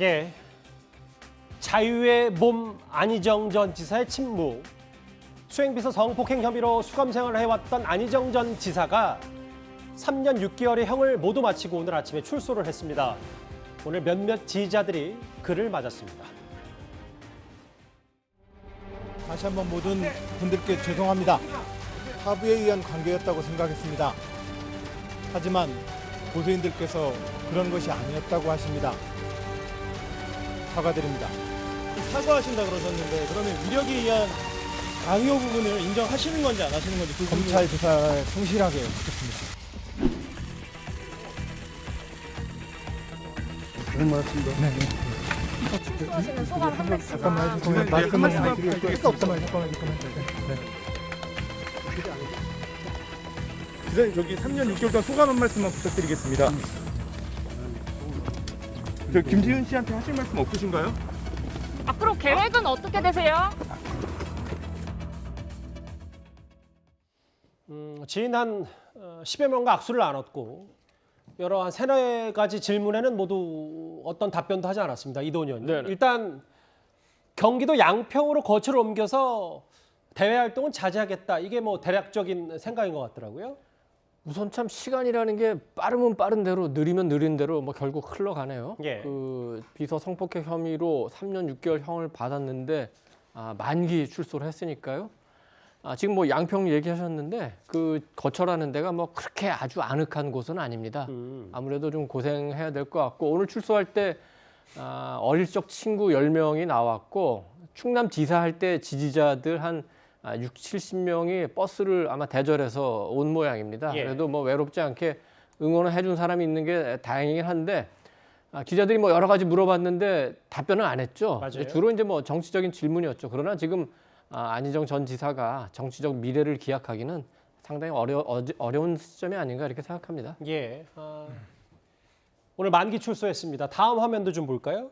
예, 자유의 몸 안희정 전 지사의 친무, 수행비서 성폭행 혐의로 수감 생활을 해왔던 안희정 전 지사가 3년 6개월의 형을 모두 마치고 오늘 아침에 출소를 했습니다. 오늘 몇몇 지지자들이 그를 맞았습니다. 다시 한번 모든 분들께 죄송합니다. 합의에 의한 관계였다고 생각했습니다. 하지만 고소인들께서 그런 것이 아니었다고 하십니다. 사과드립니다. 사과하신다 그러셨는데 그러면 위력에 의한 강요 부분을 인정하시는 건지 안 하시는 건지 검찰 조사에 성실하게 하겠습니다. 그런 것 같습니다. 네. 출소하시는 소감 한 말씀. 잠깐만 해주세요. 말씀만 드릴게요. 잠깐만. 네. 기자님 저기 3년 6개월 동안 소감 한 말씀만 부탁드리겠습니다. 저 김지은 씨한테 하실 말씀 없으신가요? 앞으로 계획은 어떻게 되세요? 지인 한 10여 명과 악수를 나눴고 여러 한 세네 가지 질문에는 모두 어떤 답변도 하지 않았습니다. 이도원 의원님. 네네. 일단 경기도 양평으로 거처를 옮겨서 대외 활동은 자제하겠다. 이게 뭐 대략적인 생각인 것 같더라고요. 우선 참 시간이라는 게 빠르면 빠른 대로 느리면 느린 대로 뭐 결국 흘러가네요. 예. 그 비서 성폭행 혐의로 3년 6개월 형을 받았는데 만기 출소를 했으니까요. 지금 뭐 양평 얘기하셨는데 그 거처라는 데가 뭐 그렇게 아주 아늑한 곳은 아닙니다. 아무래도 좀 고생해야 될 것 같고 오늘 출소할 때 어릴 적 친구 10명이 나왔고 충남지사 할 때 지지자들 한 60, 70명이 버스를 아마 대절해서 온 모양입니다. 예. 그래도 뭐 외롭지 않게 응원을 해준 사람이 있는 게 다행이긴 한데 기자들이 뭐 여러 가지 물어봤는데 답변을 안 했죠. 맞아요. 주로 이제 뭐 정치적인 질문이었죠. 그러나 지금 안희정 전 지사가 정치적 미래를 기약하기는 상당히 어려운 시점이 아닌가 이렇게 생각합니다. 예. 오늘 만기 출소했습니다. 다음 화면도 좀 볼까요?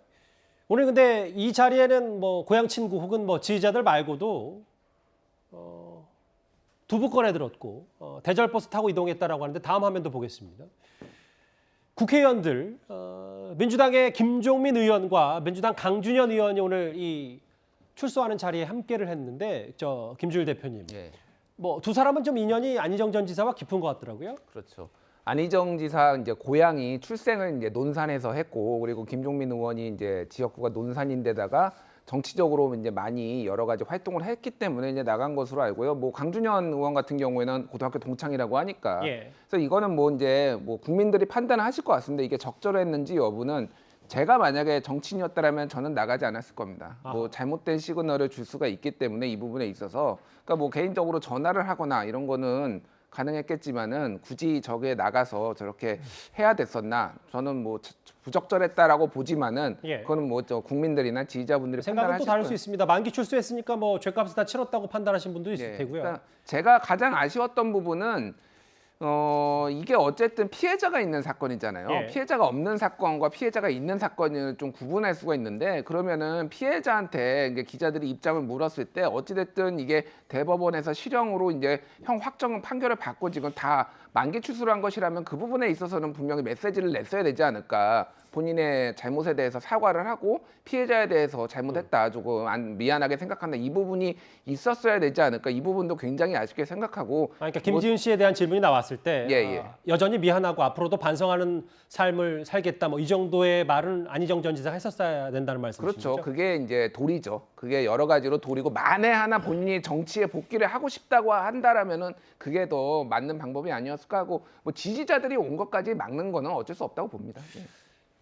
오늘 근데 이 자리에는 뭐 고향 친구 혹은 뭐 지지자들 말고도 두부 꺼내 들었고 대절 버스 타고 이동했다라고 하는데 다음 화면도 보겠습니다. 국회의원들 민주당의 김종민 의원과 민주당 강준현 의원이 오늘 이 출소하는 자리에 함께를 했는데 김주일 대표님, 예. 뭐 두 사람은 좀 인연이 안희정 전 지사와 깊은 것 같더라고요. 그렇죠. 안희정 지사 이제 고향이 출생을 이제 논산에서 했고 그리고 김종민 의원이 이제 지역구가 논산인데다가 정치적으로 이제 많이 여러 가지 활동을 했기 때문에 이제 나간 것으로 알고요. 뭐 강준현 의원 같은 경우에는 고등학교 동창이라고 하니까. 예. 그래서 이거는 뭐 이제 뭐 국민들이 판단하실 것 같습니다. 이게 적절했는지 여부는 제가 만약에 정치인이었다라면 저는 나가지 않았을 겁니다. 뭐 잘못된 시그널을 줄 수가 있기 때문에 이 부분에 있어서 그러니까 뭐 개인적으로 전화를 하거나 이런 거는 가능했겠지만은 굳이 저게 나가서 저렇게 해야 됐었나? 저는 뭐 부적절했다라고 보지만은 예. 그거는 뭐 저 국민들이나 지지자분들이 생각은 또 판단하실 다를 거예요. 수 있습니다. 만기 출소했으니까 뭐 죄값을 다 치렀다고 판단하신 분도 있을 예. 테고요. 그러니까 제가 가장 아쉬웠던 부분은 이게 어쨌든 피해자가 있는 사건이잖아요. 예. 피해자가 없는 사건과 피해자가 있는 사건을 좀 구분할 수가 있는데 그러면은 피해자한테 이제 기자들이 입장을 물었을 때 어찌됐든 이게 대법원에서 실형으로 이제 형 확정 판결을 받고 지금 다 만기 출소를 한 것이라면 그 부분에 있어서는 분명히 메시지를 냈어야 되지 않을까. 본인의 잘못에 대해서 사과를 하고 피해자에 대해서 잘못했다 조금 미안하게 생각한다 이 부분이 있었어야 되지 않을까 이 부분도 굉장히 아쉽게 생각하고 그러니까 김지은 씨에 대한 질문이 나왔을 때 예. 여전히 미안하고 앞으로도 반성하는 삶을 살겠다 뭐 이 정도의 말은 안희정 전 지사가 했었어야 된다는 말씀이시죠? 그렇죠. 그게 이제 도리죠. 그게 여러 가지로 도리고 만에 하나 본인이 정치에 복귀를 하고 싶다고 한다라면은 그게 더 맞는 방법이 아니었을까 하고 뭐 지지자들이 온 것까지 막는 거는 어쩔 수 없다고 봅니다. 예.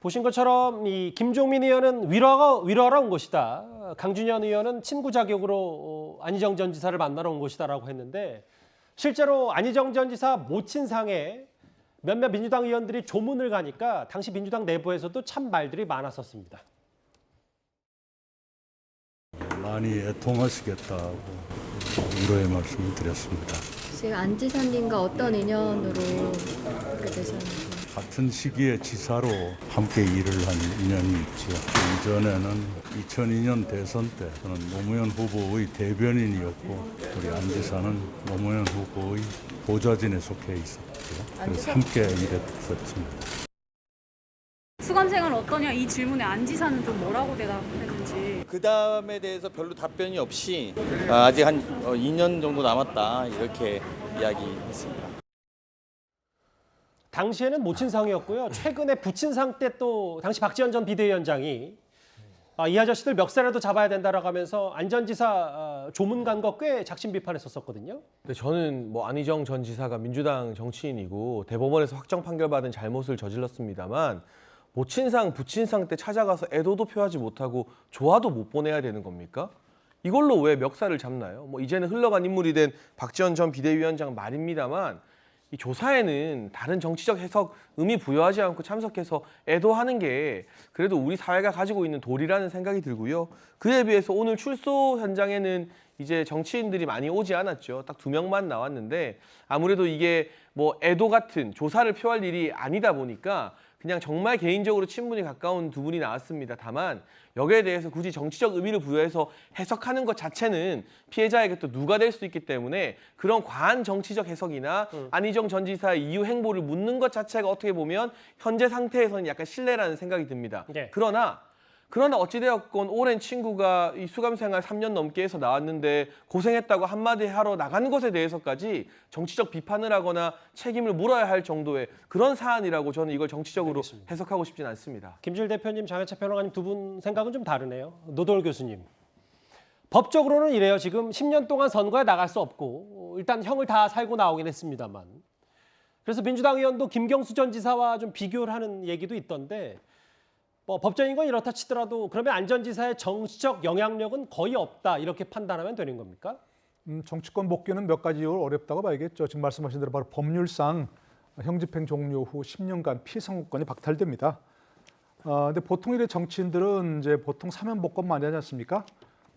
보신 것처럼 이 김종민 의원은 위로하러 온 것이다. 강준현 의원은 친구 자격으로 안희정 전 지사를 만나러 온 것이다라고 했는데 실제로 안희정 전 지사 모친상에 몇몇 민주당 의원들이 조문을 가니까 당시 민주당 내부에서도 참 말들이 많았었습니다. 많이 애통하시겠다고 위로의 말씀을 드렸습니다. 지금 안 지사님과 어떤 인연으로 그렇게 되셨는지. 같은 시기에 지사로 함께 일을 한 인연이 있죠. 이전에는 2002년 대선 때 저는 노무현 후보의 대변인이었고 우리 안 지사는 노무현 후보의 보좌진에 속해 있었죠. 그래서 함께 일했었습니다. 수감 수감생활 어떠냐 이 질문에 안 지사는 좀 뭐라고 대답했는지. 그 다음에 대해서 별로 답변이 없이 아직 한 2년 정도 남았다 이렇게 이야기했습니다. 당시에는 모친상이었고요. 최근에 부친상 때 또 당시 박지원 전 비대위원장이 이 아저씨들 멱살이라도 잡아야 된다라고 하면서 안전지사 조문 간 거 꽤 작심 비판했었거든요. 근데 저는 뭐 안희정 전 지사가 민주당 정치인이고 대법원에서 확정 판결받은 잘못을 저질렀습니다만 모친상, 부친상 때 찾아가서 애도도 표하지 못하고 조화도 못 보내야 되는 겁니까? 이걸로 왜 멱살을 잡나요? 뭐 이제는 흘러간 인물이 된 박지원 전 비대위원장 말입니다만 이 조사에는 다른 정치적 해석, 의미 부여하지 않고 참석해서 애도하는 게 그래도 우리 사회가 가지고 있는 도리라는 생각이 들고요. 그에 비해서 오늘 출소 현장에는 이제 정치인들이 많이 오지 않았죠. 딱 2명만 나왔는데 아무래도 이게 뭐 애도 같은 조사를 표할 일이 아니다 보니까 그냥 정말 개인적으로 친분이 가까운 두 분이 나왔습니다. 다만 여기에 대해서 굳이 정치적 의미를 부여해서 해석하는 것 자체는 피해자에게 또 누가 될 수 있기 때문에 그런 과한 정치적 해석이나 안희정 전 지사의 이후 행보를 묻는 것 자체가 어떻게 보면 현재 상태에서는 약간 실례라는 생각이 듭니다. 네. 그러나 어찌되었건 오랜 친구가 이 수감생활 3년 넘게 해서 나왔는데 고생했다고 한마디 하러 나간 것에 대해서까지 정치적 비판을 하거나 책임을 물어야 할 정도의 그런 사안이라고 저는 이걸 정치적으로 알겠습니다. 해석하고 싶지는 않습니다. 김질 대표님, 장혜철 평론가님 두 분 생각은 좀 다르네요. 노돌 교수님. 법적으로는 이래요. 지금 10년 동안 선거에 나갈 수 없고 일단 형을 다 살고 나오긴 했습니다만. 그래서 민주당 의원도 김경수 전 지사와 좀 비교를 하는 얘기도 있던데 뭐 법적인 건 이렇다 치더라도 그러면 안 전 지사의 정치적 영향력은 거의 없다 이렇게 판단하면 되는 겁니까? 정치권 복귀는 몇 가지 이유로 어렵다고 봐야겠죠. 지금 말씀하신 대로 바로 법률상 형집행 종료 후 10년간 피선거권이 박탈됩니다. 근데 보통 이래 정치인들은 이제 보통 사면 복권 많이 하지 않습니까?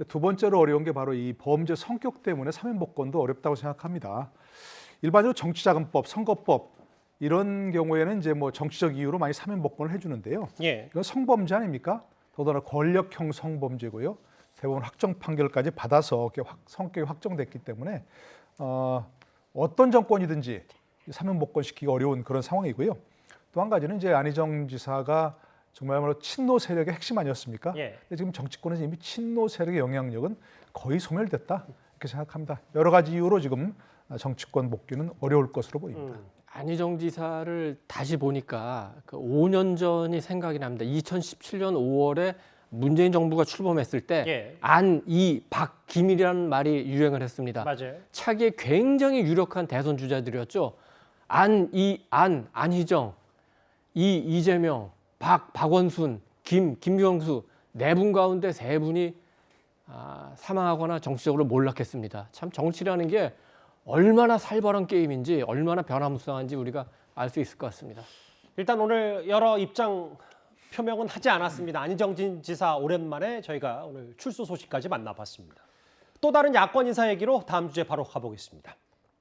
두 번째로 어려운 게 바로 이 범죄 성격 때문에 사면 복권도 어렵다고 생각합니다. 일반적으로 정치자금법, 선거법 이런 경우에는 이제 뭐 정치적 이유로 많이 사면 복권을 해주는데요. 예. 이건 성범죄 아닙니까? 더더나 권력형 성범죄고요. 대법원 확정 판결까지 받아서 성격이 확정됐기 때문에 어떤 정권이든지 사면 복권 시키기 어려운 그런 상황이고요. 또 한 가지는 이제 안희정 지사가 정말로 친노 세력의 핵심 아니었습니까? 예. 근데 지금 정치권에서 이미 친노 세력의 영향력은 거의 소멸됐다 이렇게 생각합니다. 여러 가지 이유로 지금 정치권 복귀는 어려울 것으로 보입니다. 안희정 지사를 다시 보니까 그 5년 전이 생각이 납니다. 2017년 5월에 문재인 정부가 출범했을 때 예. 안, 이, 박, 김이라는 말이 유행을 했습니다. 맞아요. 차기에 굉장히 유력한 대선 주자들이었죠. 안, 이, 안희정, 이, 이재명, 박, 박원순, 김경수 네 분 가운데 세 분이 사망하거나 정치적으로 몰락했습니다. 참 정치라는 게 얼마나 살벌한 게임인지 얼마나 변화무쌍한지 우리가 알 수 있을 것 같습니다. 일단 오늘 여러 입장 표명은 하지 않았습니다. 안희정 지사 오랜만에 저희가 오늘 출소 소식까지 만나봤습니다. 또 다른 야권 인사 얘기로 다음 주제 바로 가보겠습니다.